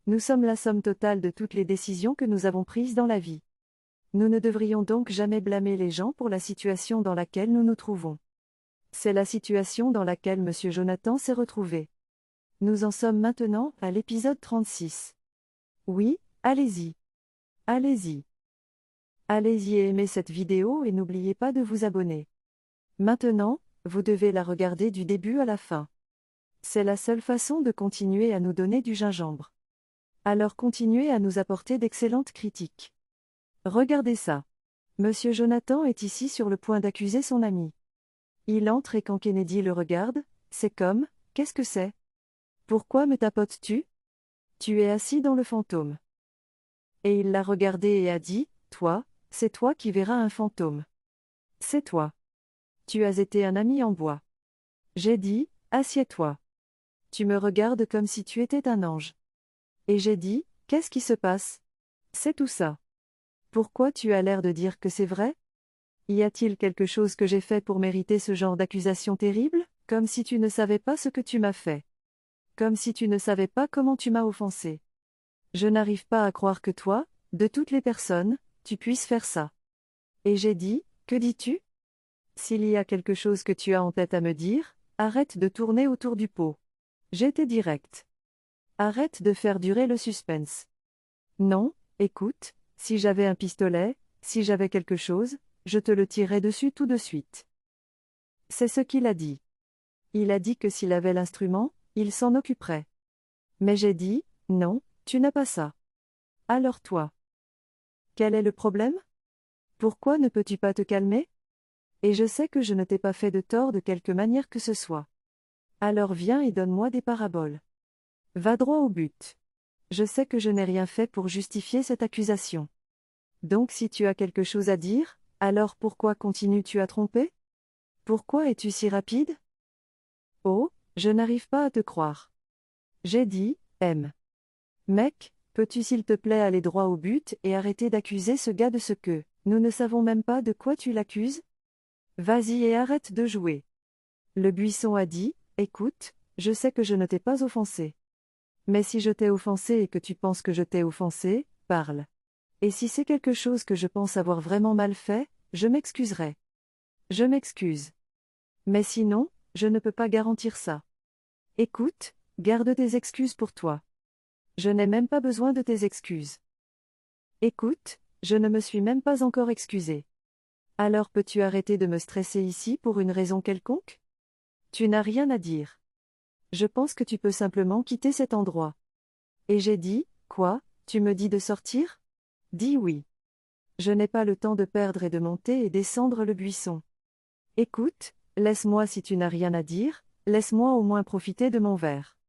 Nous sommes la somme totale de toutes les décisions que nous avons prises dans la vie. Nous ne devrions donc jamais blâmer les gens pour la situation dans laquelle nous nous trouvons. C'est la situation dans laquelle M. Jonathan s'est retrouvé. Nous en sommes maintenant à l'épisode 36. Oui, allez-y. Allez-y. Allez-y et aimez cette vidéo et n'oubliez pas de vous abonner. Maintenant, vous devez la regarder du début à la fin. C'est la seule façon de continuer à nous donner du gingembre. Alors continuez à nous apporter d'excellentes critiques. Regardez ça. Monsieur Jonathan est ici sur le point d'accuser son ami. Il entre et quand Kennedy le regarde, c'est comme, qu'est-ce que c'est? Pourquoi me tapotes-tu? Tu es assis dans le fantôme. Et il l'a regardé et a dit, toi, c'est toi qui verras un fantôme. C'est toi. Tu as été un ami en bois. J'ai dit, assieds-toi. Tu me regardes comme si tu étais un ange. Et j'ai dit, qu'est-ce qui se passe? C'est tout ça. Pourquoi tu as l'air de dire que c'est vrai? Y a-t-il quelque chose que j'ai fait pour mériter ce genre d'accusation terrible? Comme si tu ne savais pas ce que tu m'as fait. Comme si tu ne savais pas comment tu m'as offensé. Je n'arrive pas à croire que toi, de toutes les personnes, tu puisses faire ça. Et j'ai dit, que dis-tu? S'il y a quelque chose que tu as en tête à me dire, arrête de tourner autour du pot. J'étais direct. Arrête de faire durer le suspense. Non, écoute, si j'avais un pistolet, si j'avais quelque chose, je te le tirerais dessus tout de suite. C'est ce qu'il a dit. Il a dit que s'il avait l'instrument, il s'en occuperait. Mais j'ai dit, non, tu n'as pas ça. Alors toi. Quel est le problème? Pourquoi ne peux-tu pas te calmer? Et je sais que je ne t'ai pas fait de tort de quelque manière que ce soit. Alors viens et donne-moi des paraboles. Va droit au but. Je sais que je n'ai rien fait pour justifier cette accusation. Donc si tu as quelque chose à dire, alors pourquoi continues-tu à tromper? Pourquoi es-tu si rapide? Oh, je n'arrive pas à te croire. J'ai dit, M. Mec, peux-tu s'il te plaît aller droit au but et arrêter d'accuser ce gars de ce que, nous ne savons même pas de quoi tu l'accuses? Vas-y et arrête de jouer. Le buisson a dit, écoute, je sais que je ne t'ai pas offensé. Mais si je t'ai offensé et que tu penses que je t'ai offensé, parle. Et si c'est quelque chose que je pense avoir vraiment mal fait, je m'excuserai. Je m'excuse. Mais sinon, je ne peux pas garantir ça. Écoute, garde tes excuses pour toi. Je n'ai même pas besoin de tes excuses. Écoute, je ne me suis même pas encore excusé. Alors peux-tu arrêter de me stresser ici pour une raison quelconque? Tu n'as rien à dire. Je pense que tu peux simplement quitter cet endroit. Et j'ai dit, quoi, tu me dis de sortir? Dis oui. Je n'ai pas le temps de perdre et de monter et descendre le buisson. Écoute, laisse-moi si tu n'as rien à dire, laisse-moi au moins profiter de mon verre.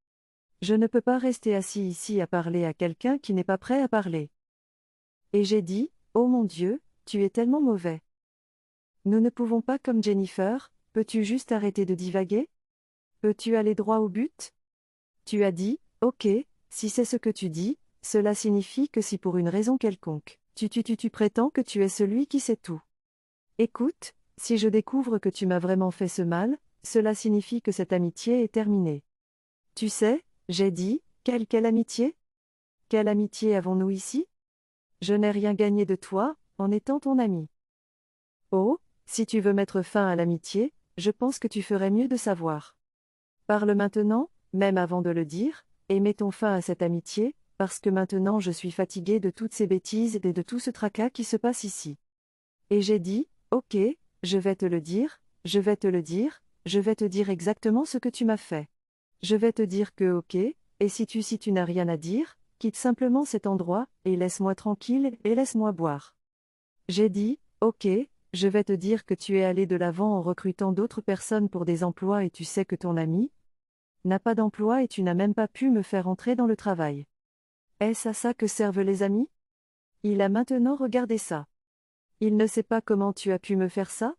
Je ne peux pas rester assis ici à parler à quelqu'un qui n'est pas prêt à parler. Et j'ai dit, oh mon Dieu, tu es tellement mauvais. Nous ne pouvons pas comme Jennifer, peux-tu juste arrêter de divaguer? Peux-tu aller droit au but? Tu as dit, ok, si c'est ce que tu dis, cela signifie que si pour une raison quelconque, tu prétends que tu es celui qui sait tout. Écoute, si je découvre que tu m'as vraiment fait ce mal, cela signifie que cette amitié est terminée. Tu sais, j'ai dit, quelle amitié? Quelle amitié avons-nous ici? Je n'ai rien gagné de toi, en étant ton ami. Oh, si tu veux mettre fin à l'amitié, je pense que tu ferais mieux de savoir. Parle maintenant, même avant de le dire, et mettons fin à cette amitié, parce que maintenant je suis fatigué de toutes ces bêtises et de tout ce tracas qui se passe ici. Et j'ai dit, ok, je vais te le dire, je vais te le dire, je vais te dire exactement ce que tu m'as fait. Je vais te dire que ok, et si tu n'as rien à dire, quitte simplement cet endroit, et laisse-moi tranquille, et laisse-moi boire. J'ai dit, ok, je vais te dire que tu es allé de l'avant en recrutant d'autres personnes pour des emplois et tu sais que ton ami n'a pas d'emploi et tu n'as même pas pu me faire entrer dans le travail. Est-ce à ça que servent les amis? Il a maintenant regardé ça. Il ne sait pas comment tu as pu me faire ça?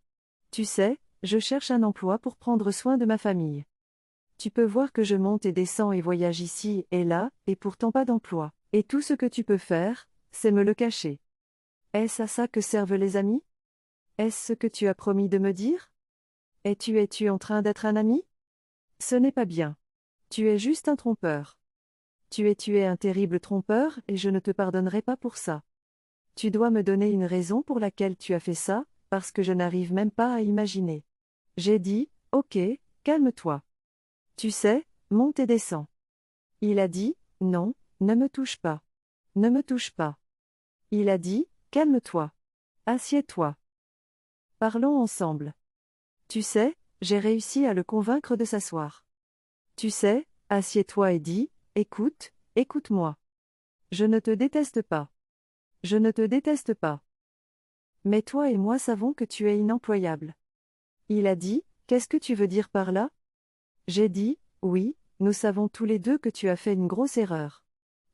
Tu sais, je cherche un emploi pour prendre soin de ma famille. Tu peux voir que je monte et descends et voyage ici et là, et pourtant pas d'emploi. Et tout ce que tu peux faire, c'est me le cacher. Est-ce à ça que servent les amis? Est-ce ce que tu as promis de me dire? Es-tu en train d'être un ami? Ce n'est pas bien. Tu es juste un trompeur. Tu es un terrible trompeur et je ne te pardonnerai pas pour ça. Tu dois me donner une raison pour laquelle tu as fait ça, parce que je n'arrive même pas à imaginer. J'ai dit, ok, calme-toi. Tu sais, monte et descends. Il a dit, non, ne me touche pas. Ne me touche pas. Il a dit, calme-toi. Assieds-toi. Parlons ensemble. Tu sais, j'ai réussi à le convaincre de s'asseoir. Tu sais, assieds-toi et dis, écoute, écoute-moi. Je ne te déteste pas. Je ne te déteste pas. Mais toi et moi savons que tu es inemployable. Il a dit, qu'est-ce que tu veux dire par là? J'ai dit, oui, nous savons tous les deux que tu as fait une grosse erreur.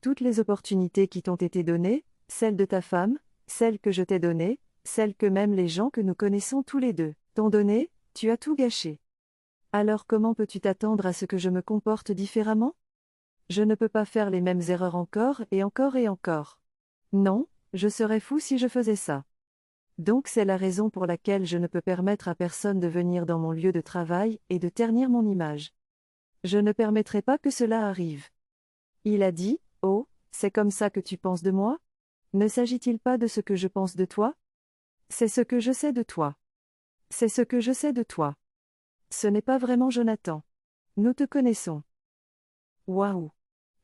Toutes les opportunités qui t'ont été données, celles de ta femme, celles que je t'ai données, celles que même les gens que nous connaissons tous les deux t'ont données, tu as tout gâché. Alors comment peux-tu t'attendre à ce que je me comporte différemment? Je ne peux pas faire les mêmes erreurs encore et encore et encore. Non, je serais fou si je faisais ça. Donc c'est la raison pour laquelle je ne peux permettre à personne de venir dans mon lieu de travail et de ternir mon image. Je ne permettrai pas que cela arrive. Il a dit, oh, c'est comme ça que tu penses de moi? Ne s'agit-il pas de ce que je pense de toi? C'est ce que je sais de toi. C'est ce que je sais de toi. Ce n'est pas vraiment Jonathan. Nous te connaissons. Waouh!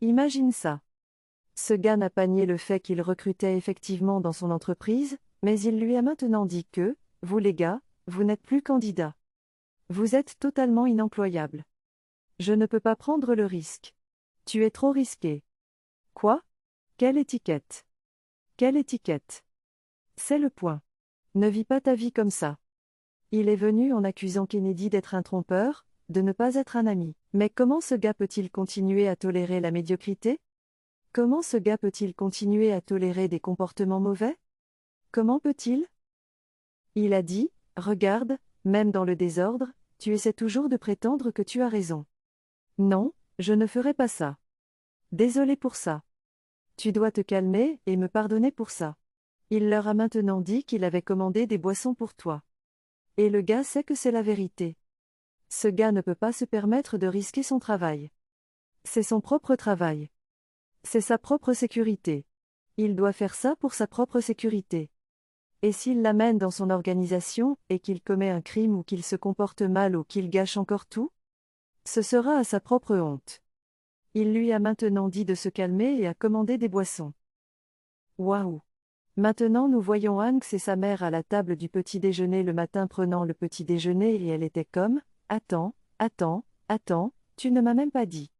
Imagine ça. Ce gars n'a pas nié le fait qu'il recrutait effectivement dans son entreprise, mais il lui a maintenant dit que, vous les gars, vous n'êtes plus candidats. Vous êtes totalement inemployables. Je ne peux pas prendre le risque. Tu es trop risqué. Quoi? Quelle étiquette? Quelle étiquette? C'est le point. Ne vis pas ta vie comme ça. Il est venu en accusant Kennedy d'être un trompeur, de ne pas être un ami. Mais comment ce gars peut-il continuer à tolérer la médiocrité? Comment ce gars peut-il continuer à tolérer des comportements mauvais? Comment peut-il? Il a dit, regarde, même dans le désordre, tu essaies toujours de prétendre que tu as raison. Non, je ne ferai pas ça. Désolé pour ça. Tu dois te calmer et me pardonner pour ça. Il leur a maintenant dit qu'il avait commandé des boissons pour toi. Et le gars sait que c'est la vérité. Ce gars ne peut pas se permettre de risquer son travail. C'est son propre travail. C'est sa propre sécurité. Il doit faire ça pour sa propre sécurité. Et s'il l'amène dans son organisation, et qu'il commet un crime ou qu'il se comporte mal ou qu'il gâche encore tout? Ce sera à sa propre honte. Il lui a maintenant dit de se calmer et a commandé des boissons. Waouh! Maintenant nous voyons Hanks et sa mère à la table du petit déjeuner le matin prenant le petit déjeuner et elle était comme, attends, attends, attends, tu ne m'as même pas dit.